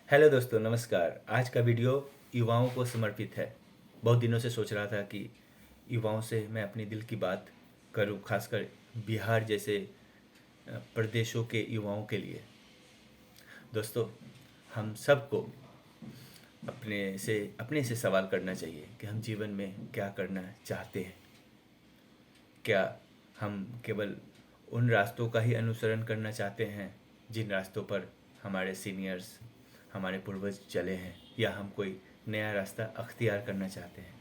Hello दोस्तों, नमस्कार। आज का वीडियो युवाओं को समर्पित है। बहुत दिनों से सोच रहा था कि युवाओं से मैं अपने दिल की बात करूं, खासकर बिहार जैसे प्रदेशों के युवाओं के लिए। दोस्तों, हम सबको अपने से सवाल करना चाहिए कि हम जीवन में क्या करना चाहते हैं। क्या हम केवल उन रास्तों का ही अनुसरण करना चाहते हैं जिन रास्तों पर हमारे सीनियर्स, हमारे पूर्वज चले हैं, या हम कोई नया रास्ता अख्तियार करना चाहते हैं।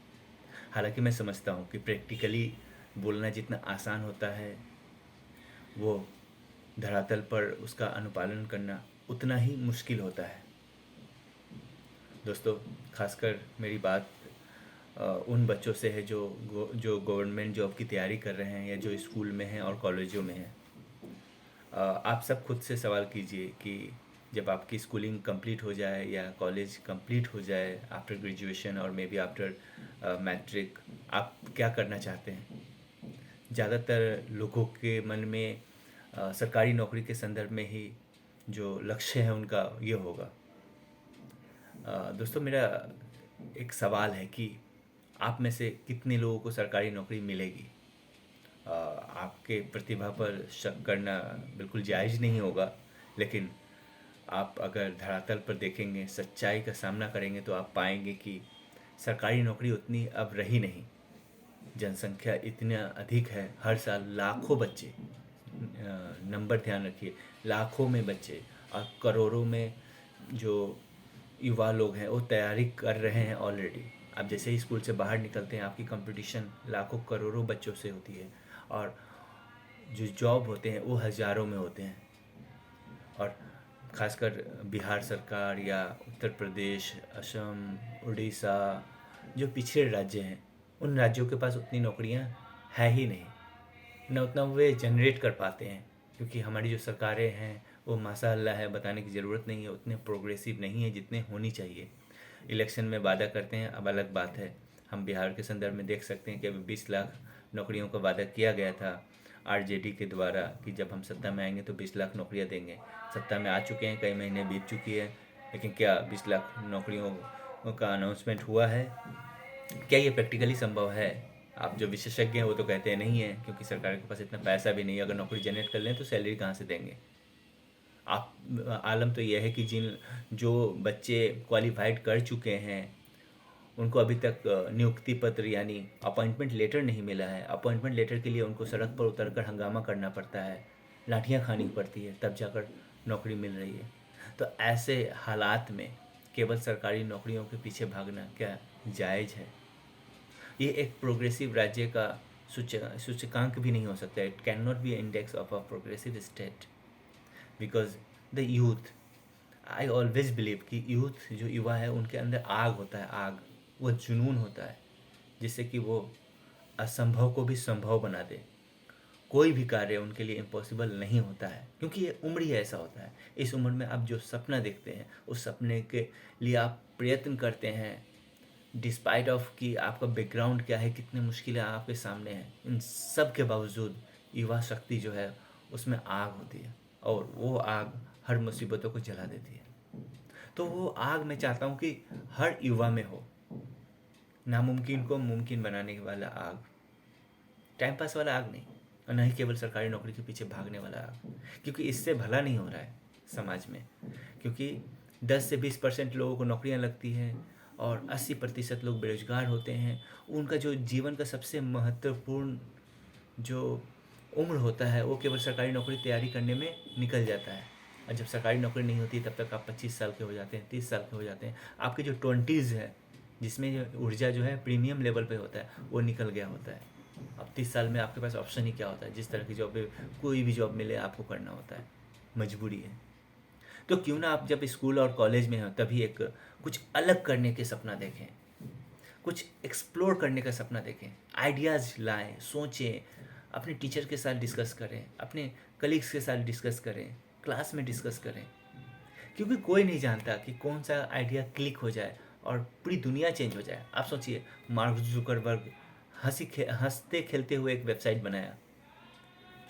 हालांकि मैं समझता हूँ कि प्रैक्टिकली बोलना जितना आसान होता है, वो धरातल पर उसका अनुपालन करना उतना ही मुश्किल होता है। दोस्तों, खासकर मेरी बात उन बच्चों से है जो गवर्नमेंट जॉब की तैयारी कर रहे हैं या जो स्कूल में हैं और कॉलेजों में हैं। आप सब खुद से सवाल कीजिए कि जब आपकी स्कूलिंग कंप्लीट हो जाए या कॉलेज कंप्लीट हो जाए, आफ्टर ग्रेजुएशन और मे बी आफ्टर मैट्रिक, आप क्या करना चाहते हैं। ज़्यादातर लोगों के मन में सरकारी नौकरी के संदर्भ में ही जो लक्ष्य है उनका ये होगा। दोस्तों, मेरा एक सवाल है कि आप में से कितने लोगों को सरकारी नौकरी मिलेगी। आपके प्रतिभा पर शक करना बिल्कुल जायज़ नहीं होगा, लेकिन आप अगर धरातल पर देखेंगे, सच्चाई का सामना करेंगे, तो आप पाएंगे कि सरकारी नौकरी उतनी अब रही नहीं। जनसंख्या इतना अधिक है, हर साल लाखों बच्चे, नंबर ध्यान रखिए, लाखों में बच्चे और करोड़ों में जो युवा लोग हैं वो तैयारी कर रहे हैं ऑलरेडी। आप जैसे ही स्कूल से बाहर निकलते हैं, आपकी कंपटीशन लाखों करोड़ों बच्चों से होती है, और जो जॉब होते हैं वो हज़ारों में होते हैं। और खासकर बिहार सरकार या उत्तर प्रदेश, असम, उड़ीसा, जो पिछड़े राज्य हैं, उन राज्यों के पास उतनी नौकरियां है ही नहीं, न उतना वे जनरेट कर पाते हैं। क्योंकि हमारी जो सरकारें हैं वो माशाअल्लाह है, बताने की ज़रूरत नहीं है, उतने प्रोग्रेसिव नहीं है जितने होनी चाहिए। इलेक्शन में वादा करते हैं, अब अलग बात है। हम बिहार के संदर्भ में देख सकते हैं कि अभी 20 लाख नौकरियों का वादा किया गया था आरजेडी के द्वारा कि जब हम सत्ता में आएंगे तो 20 लाख नौकरियां देंगे। सत्ता में आ चुके हैं, कई महीने बीत चुकी है, लेकिन क्या 20 लाख नौकरियों का अनाउंसमेंट हुआ है? क्या ये प्रैक्टिकली संभव है? आप जो विशेषज्ञ हैं वो तो कहते हैं नहीं है, क्योंकि सरकार के पास इतना पैसा भी नहीं है। अगर नौकरी जनरेट कर लें तो सैलरी कहाँ से देंगे? आप आलम तो यह है कि जिन जो बच्चे क्वालिफाइड कर चुके हैं उनको अभी तक नियुक्ति पत्र यानी अपॉइंटमेंट लेटर नहीं मिला है। अपॉइंटमेंट लेटर के लिए उनको सड़क पर उतरकर हंगामा करना पड़ता है, लाठियाँ खानी पड़ती है, तब जाकर नौकरी मिल रही है। तो ऐसे हालात में केवल सरकारी नौकरियों के पीछे भागना क्या जायज़ है? ये एक प्रोग्रेसिव राज्य का सूचकांक भी नहीं हो सकता। It can not be index of a progressive state, because the youth, I always believe कि यूथ, जो युवा है, उनके अंदर आग होता है, आग, वो जुनून होता है जिससे कि वो असंभव को भी संभव बना दे। कोई भी कार्य उनके लिए इम्पॉसिबल नहीं होता है, क्योंकि ये उम्र ही ऐसा होता है। इस उम्र में आप जो सपना देखते हैं, उस सपने के लिए आप प्रयत्न करते हैं, डिस्पाइट ऑफ कि आपका बैकग्राउंड क्या है, कितनी मुश्किलें आपके सामने हैं, इन सब के बावजूद युवा शक्ति जो है उसमें आग होती है, और वो आग हर मुसीबतों को जला देती है। तो वो आग मैं चाहता हूँ कि हर युवा में हो, नामुमकिन को मुमकिन बनाने वाला आग, टाइम पास वाला आग नहीं, और ना ही केवल सरकारी नौकरी के पीछे भागने वाला आग, क्योंकि इससे भला नहीं हो रहा है समाज में। क्योंकि 10 से 20% लोगों को नौकरियां लगती हैं और 80% लोग बेरोजगार होते हैं। उनका जो जीवन का सबसे महत्वपूर्ण जो उम्र होता है वो केवल सरकारी नौकरी तैयारी करने में निकल जाता है। और जब सरकारी नौकरी नहीं होती तब तक आप 25 साल के हो जाते हैं, 30 साल के हो जाते हैं। आपके जो 20s है, जिसमें जो ऊर्जा जो है प्रीमियम लेवल पे होता है, वो निकल गया होता है। अब 30 साल में आपके पास ऑप्शन ही क्या होता है? जिस तरह की जॉब, कोई भी जॉब मिले आपको करना होता है, मजबूरी है। तो क्यों ना आप जब स्कूल और कॉलेज में हो तभी एक कुछ अलग करने के सपना देखें, कुछ एक्सप्लोर करने का सपना देखें, आइडियाज़ लाएं, सोचें, अपने टीचर के साथ डिस्कस करें, अपने कलीग्स के साथ डिस्कस करें, क्लास में डिस्कस करें। क्योंकि कोई नहीं जानता कि कौन सा आइडिया क्लिक हो जाए और पूरी दुनिया चेंज हो जाए। आप सोचिए, मार्क जुकरबर्ग हंसते खेलते हुए एक वेबसाइट बनाया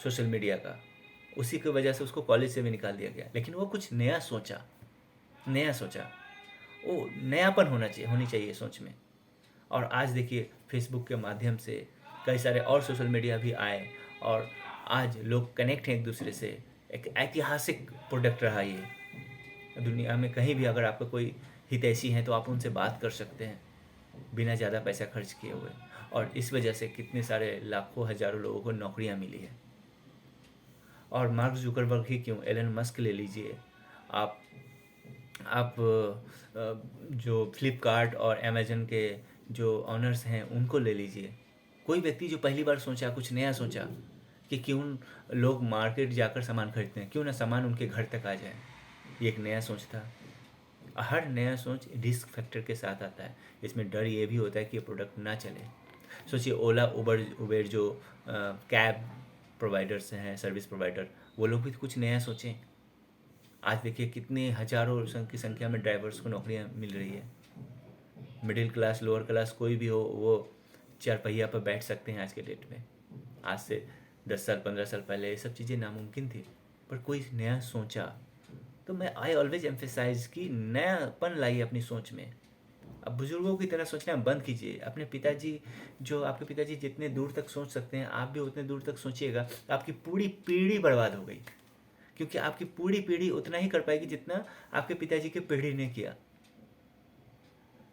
सोशल मीडिया का, उसी की वजह से उसको कॉलेज से भी निकाल दिया गया, लेकिन वो कुछ नया सोचा, नया सोचा, वो नयापन होनी चाहिए सोच में। और आज देखिए फेसबुक के माध्यम से कई सारे और सोशल मीडिया भी आए, और आज लोग कनेक्ट हैं एक दूसरे से। एक ऐतिहासिक प्रोडक्ट रहा ये दुनिया में। कहीं भी अगर आपका कोई हितैषी हैं तो आप उनसे बात कर सकते हैं बिना ज़्यादा पैसा खर्च किए हुए, और इस वजह से कितने सारे लाखों हज़ारों लोगों को नौकरियां मिली है। और मार्क जुकरबर्ग ही क्यों, एलन मस्क ले लीजिए आप। आप जो फ्लिपकार्ट और अमेजन के जो ऑनर्स हैं उनको ले लीजिए। कोई व्यक्ति जो पहली बार सोचा, कुछ नया सोचा कि क्यों लोग मार्केट जाकर सामान खरीदते हैं, क्यों ना सामान उनके घर तक आ जाए। ये एक नया सोच था। हर नया सोच रिस्क फैक्टर के साथ आता है। इसमें डर ये भी होता है कि ये प्रोडक्ट ना चले। सोचिए ओला, उबेर जो कैब प्रोवाइडर्स हैं, सर्विस प्रोवाइडर, वो लोग भी कुछ नया सोचें। आज देखिए कितने हज़ारों की संख्या में ड्राइवर्स को नौकरियां मिल रही है। मिडिल क्लास, लोअर क्लास, कोई भी हो, वो चार पहिया पर बैठ सकते हैं आज के डेट में। आज से 10 साल 15 साल पहले ये सब चीज़ें नामुमकिन थी, पर कोई नया सोचा। तो मैं आई ऑलवेज एम्फेसाइज कि नयापन लाइए अपनी सोच में। अब बुजुर्गों की तरह सोचना बंद कीजिए। अपने पिताजी, जो आपके पिताजी जितने दूर तक सोच सकते हैं, आप भी उतने दूर तक सोचिएगा। आपकी पूरी पीढ़ी बर्बाद हो गई, क्योंकि आपकी पूरी पीढ़ी उतना ही कर पाएगी जितना आपके पिताजी की पीढ़ी ने किया।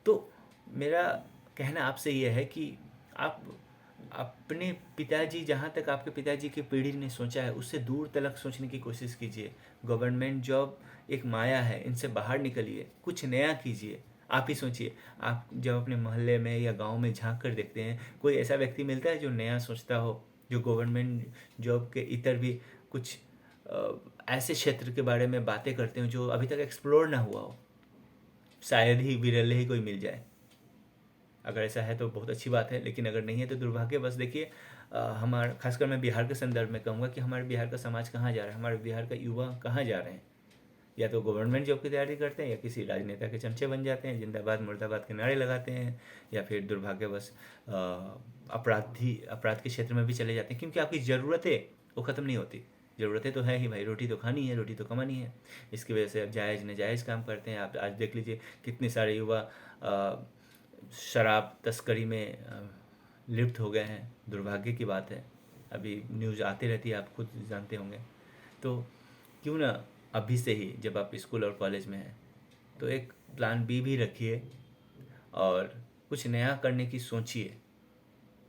तो मेरा कहना आपसे यह है कि आप अपने पिताजी, जहाँ तक आपके पिताजी की पीढ़ी ने सोचा है उससे दूर तलक सोचने की कोशिश कीजिए। गवर्नमेंट जॉब एक माया है, इनसे बाहर निकलिए, कुछ नया कीजिए। आप ही सोचिए, आप जब अपने मोहल्ले में या गांव में झांक कर देखते हैं, कोई ऐसा व्यक्ति मिलता है जो नया सोचता हो, जो गवर्नमेंट जॉब के इतर भी कुछ ऐसे क्षेत्र के बारे में बातें करते हो जो अभी तक एक्सप्लोर ना हुआ हो। शायद ही विरले ही कोई मिल जाए। अगर ऐसा है तो बहुत अच्छी बात है, लेकिन अगर नहीं है तो दुर्भाग्य। बस देखिए हमारा, खासकर मैं बिहार के संदर्भ में कहूँगा कि हमारे बिहार का समाज कहाँ जा रहा है, हमारे बिहार का युवा कहाँ जा रहे हैं। या तो गवर्नमेंट जॉब की तैयारी करते हैं, या किसी राजनेता के चमचे बन जाते हैं, जिंदाबाद मुर्दाबाद के नारे लगाते हैं, या फिर दुर्भाग्यवश अपराध के क्षेत्र में भी चले जाते हैं। क्योंकि आपकी ज़रूरतें वो ख़त्म नहीं होती। ज़रूरतें तो है ही भाई, रोटी तो खानी है, रोटी तो कमानी है। इसकी वजह से आप जायज़ नाजायज़ काम करते हैं। आप आज देख लीजिए कितने सारे युवा शराब तस्करी में लिप्त हो गए हैं। दुर्भाग्य की बात है, अभी न्यूज़ आती रहती है, आप खुद जानते होंगे। तो क्यों ना अभी से ही, जब आप स्कूल और कॉलेज में हैं, तो एक प्लान बी भी रखिए और कुछ नया करने की सोचिए।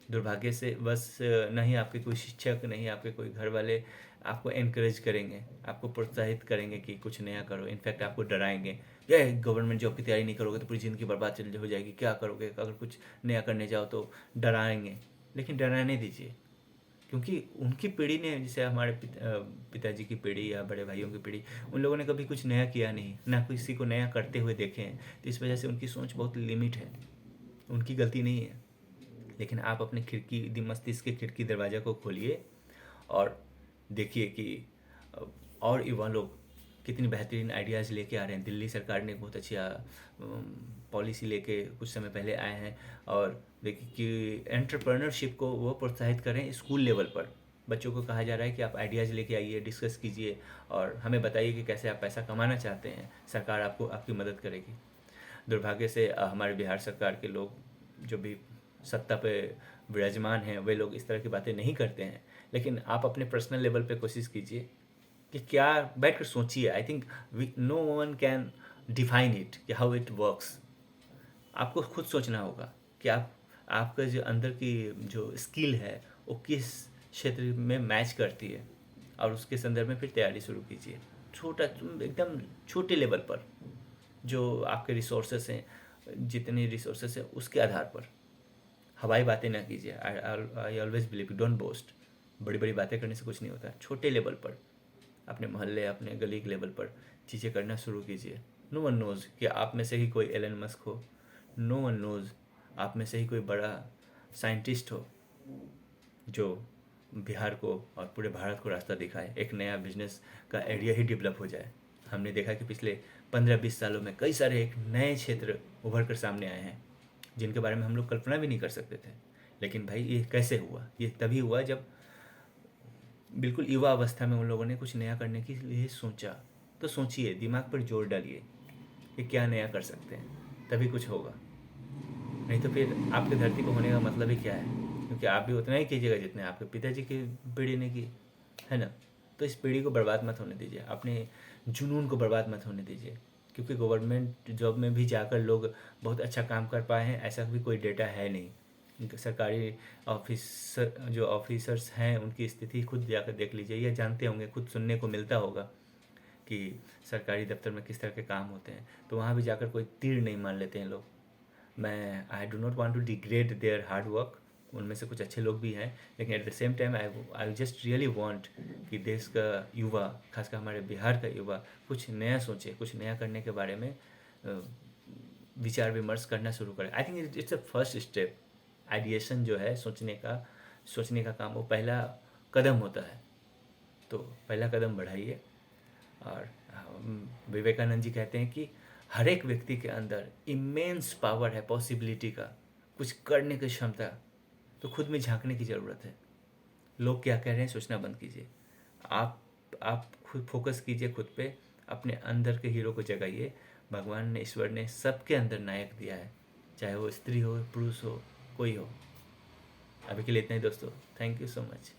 दुर्भाग्य से बस नहीं आपके कोई शिक्षक, नहीं आपके कोई घर वाले आपको एनकरेज करेंगे, आपको प्रोत्साहित करेंगे कि कुछ नया करो। इनफैक्ट आपको डराएंगे, ये गवर्नमेंट जॉब की तैयारी नहीं करोगे तो पूरी ज़िंदगी बर्बाद चल हो जाएगी, क्या करोगे अगर कुछ नया करने जाओ। तो डराएंगे, लेकिन डराने दीजिए। क्योंकि उनकी पीढ़ी ने, जैसे हमारे पिताजी की पीढ़ी या बड़े भाइयों की पीढ़ी, उन लोगों ने कभी कुछ नया किया नहीं, ना किसी को नया करते हुए देखे हैं। तो इस वजह से उनकी सोच बहुत लिमिट है, उनकी गलती नहीं है। लेकिन आप अपने खिड़की, मस्तिष्क के खिड़की दरवाज़ा को खोलिए और देखिए कि और युवा लोग कितनी बेहतरीन आइडियाज़ लेके आ रहे हैं। दिल्ली सरकार ने बहुत अच्छी पॉलिसी लेके कुछ समय पहले आए हैं, और देखिए कि एंटरप्रेन्योरशिप को वो प्रोत्साहित करें। स्कूल लेवल पर बच्चों को कहा जा रहा है कि आप आइडियाज़ लेके आइए, डिस्कस कीजिए और हमें बताइए कि कैसे आप पैसा कमाना चाहते हैं, सरकार आपको आपकी मदद करेगी। दुर्भाग्य से हमारे बिहार सरकार के लोग जो भी सत्ता पे विराजमान हैं, वे लोग इस तरह की बातें नहीं करते हैं। लेकिन आप अपने पर्सनल लेवल पे कोशिश कीजिए कि क्या, बैठ कर सोचिए। I think no one can define it कि हाउ इट वर्क्स। आपको खुद सोचना होगा कि आपका जो अंदर की जो स्किल है वो किस क्षेत्र में मैच करती है, और उसके संदर्भ में फिर तैयारी शुरू कीजिए। छोटा, एकदम छोटे लेवल पर जो आपके रिसोर्सेस हैं, जितने रिसोर्सेस हैं उसके आधार पर। हवाई बातें ना कीजिए। I always believe, don't boast. बड़ी बड़ी बातें करने से कुछ नहीं होता। छोटे लेवल पर, अपने मोहल्ले, अपने गली के लेवल पर चीज़ें करना शुरू कीजिए। नो वन नोज़ कि आप में से ही कोई एलन मस्क हो। नो वन नोज़ आप में से ही कोई बड़ा साइंटिस्ट हो जो बिहार को और पूरे भारत को रास्ता दिखाए, एक नया बिजनेस का एरिया ही डेवलप हो जाए। हमने देखा कि पिछले 15-20 सालों में कई सारे एक नए क्षेत्र उभर कर सामने आए हैं जिनके बारे में हम लोग कल्पना भी नहीं कर सकते थे। लेकिन भाई ये कैसे हुआ? ये तभी हुआ जब बिल्कुल युवा अवस्था में उन लोगों ने कुछ नया करने के लिए सोचा। तो सोचिए, दिमाग पर जोर डालिए। कि क्या नया कर सकते हैं, तभी कुछ होगा। नहीं तो फिर आपके धरती पर होने का मतलब ही क्या है? क्योंकि आप भी उतना ही कीजिएगा जितने आपके पिताजी की पीढ़ी ने की, है ना? तो इस पीढ़ी को बर्बाद मत होने दीजिए, अपने जुनून को बर्बाद मत होने दीजिए। क्योंकि गवर्नमेंट जॉब में भी जाकर लोग बहुत अच्छा काम कर पाए हैं, ऐसा भी कोई डेटा है नहीं। सरकारी ऑफिसर जो ऑफिसर्स हैं उनकी स्थिति खुद जाकर देख लीजिए, या जानते होंगे, खुद सुनने को मिलता होगा कि सरकारी दफ्तर में किस तरह के काम होते हैं। तो वहाँ भी जाकर कोई तीर नहीं मान लेते हैं लोग। मैं I do not want to degrade their hard work, उनमें से कुछ अच्छे लोग भी हैं, लेकिन at the same time I just really want कि देश का युवा, खासकर हमारे बिहार का युवा, कुछ नया सोचे, कुछ नया करने के बारे में विचार विमर्श करना शुरू करें। I think it's a first step. Ideation जो है, सोचने का काम, वो पहला कदम होता है। तो पहला कदम बढ़ाइए। और विवेकानंद जी कहते हैं कि हर एक व्यक्ति के अंदर इमेंस पावर है, पॉसिबिलिटी का, कुछ करने की क्षमता। तो खुद में झांकने की ज़रूरत है। लोग क्या कह रहे हैं सोचना बंद कीजिए। आप खुद फोकस कीजिए खुद पे, अपने अंदर के हीरो को जगाइए। भगवान ने, ईश्वर ने सबके अंदर नायक दिया है, चाहे वो स्त्री हो, पुरुष हो, कोई हो। अभी के लिए इतना ही दोस्तों। Thank you so much.